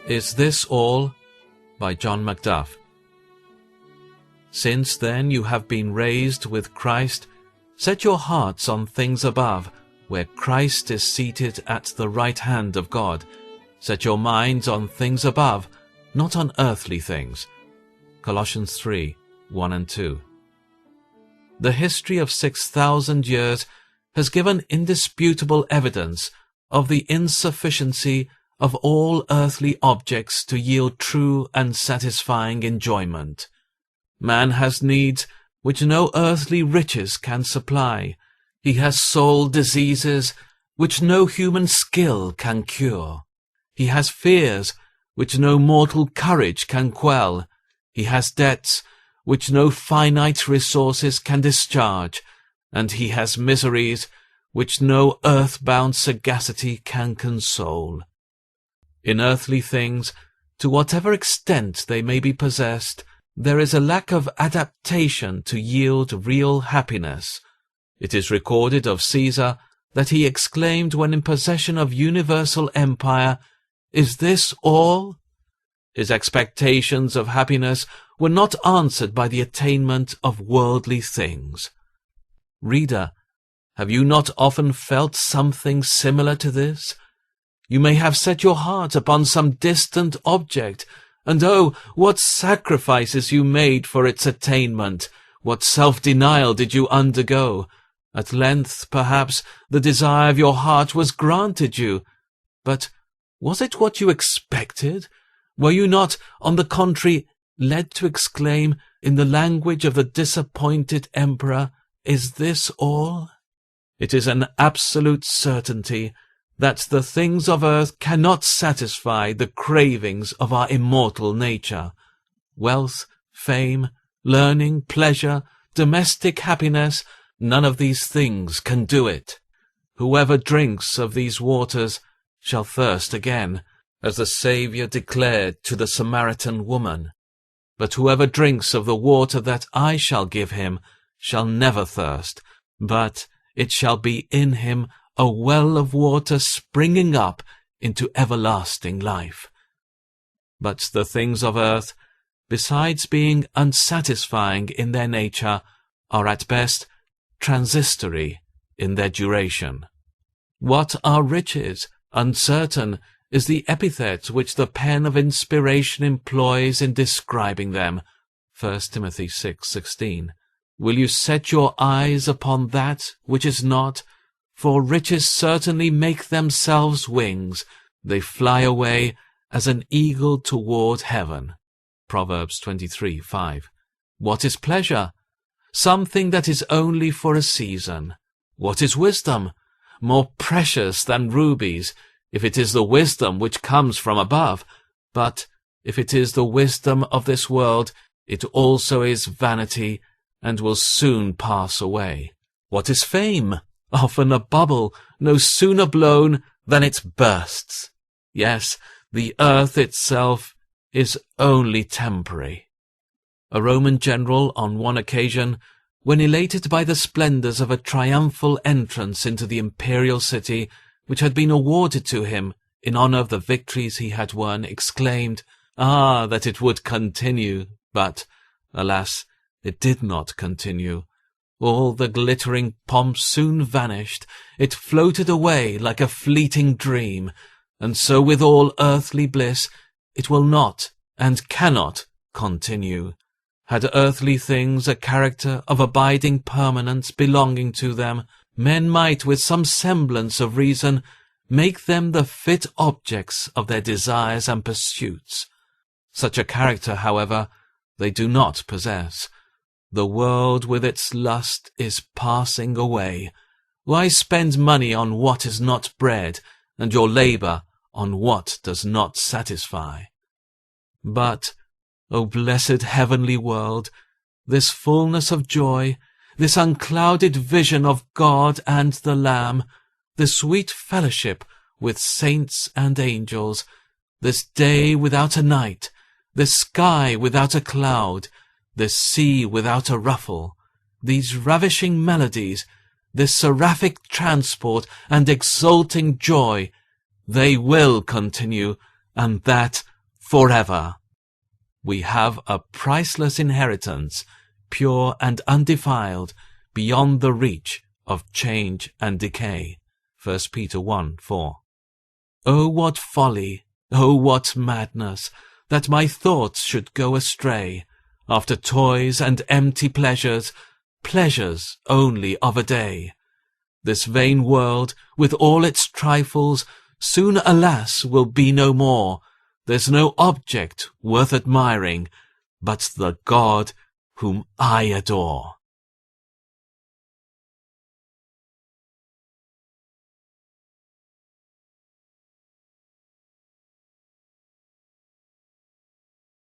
Is This All? By John MacDuff. Since then you have been raised with Christ, set your hearts on things above, where Christ is seated at the right hand of God. Set your minds on things above, not on earthly things. Colossians 3, 1 and 2. The history of 6,000 years has given indisputable evidence of the insufficiency of all earthly objects to yield true and satisfying enjoyment. Man has needs which no earthly riches can supply. He has soul diseases which no human skill can cure. He has fears which no mortal courage can quell. He has debts which no finite resources can discharge, and he has miseries which no earth-bound sagacity can console. In earthly things, to whatever extent they may be possessed, there is a lack of adaptation to yield real happiness. It is recorded of Caesar that he exclaimed when in possession of universal empire, "Is this all?" His expectations of happiness were not answered by the attainment of worldly things. Reader, have you not often felt something similar to this? You may have set your heart upon some distant object, and oh, what sacrifices you made for its attainment! What self-denial did you undergo! At length, perhaps, the desire of your heart was granted you. But was it what you expected? Were you not, on the contrary, led to exclaim, in the language of the disappointed emperor, "Is this all?" It is an absolute certainty that the things of earth cannot satisfy the cravings of our immortal nature. Wealth, fame, learning, pleasure, domestic happiness, none of these things can do it. Whoever drinks of these waters shall thirst again, as the Saviour declared to the Samaritan woman. But whoever drinks of the water that I shall give him shall never thirst, but it shall be in him a well of water springing up into everlasting life. But the things of earth, besides being unsatisfying in their nature, are at best transitory in their duration. What are riches? Uncertain is the epithet which the pen of inspiration employs in describing them. 1 Timothy 6:16. Will you set your eyes upon that which is not? For riches certainly make themselves wings. They fly away as an eagle toward heaven. Proverbs 23:5. What is pleasure? Something that is only for a season. What is wisdom? More precious than rubies, if it is the wisdom which comes from above. But if it is the wisdom of this world, it also is vanity, and will soon pass away. What is fame? Often a bubble, no sooner blown than it bursts. Yes, the earth itself is only temporary. A Roman general, on one occasion, when elated by the splendors of a triumphal entrance into the imperial city, which had been awarded to him in honor of the victories he had won, exclaimed, "Ah, that it would continue!" But, alas, it did not continue. All the glittering pomp soon vanished. It floated away like a fleeting dream, and so with all earthly bliss, it will not and cannot continue. Had earthly things a character of abiding permanence belonging to them, men might, with some semblance of reason, make them the fit objects of their desires and pursuits. Such a character, however, they do not possess. The world with its lust is passing away. Why spend money on what is not bread, and your labour on what does not satisfy? But, O blessed heavenly world, this fullness of joy, this unclouded vision of God and the Lamb, this sweet fellowship with saints and angels, this day without a night, this sky without a cloud, this sea without a ruffle, these ravishing melodies, this seraphic transport and exulting joy, they will continue, and that forever. We have a priceless inheritance, pure and undefiled, beyond the reach of change and decay. 1 Peter 1:4. Oh, what folly, oh, what madness, that my thoughts should go astray, after toys and empty pleasures, pleasures only of a day. This vain world, with all its trifles, soon, alas, will be no more. There's no object worth admiring, but the God whom I adore.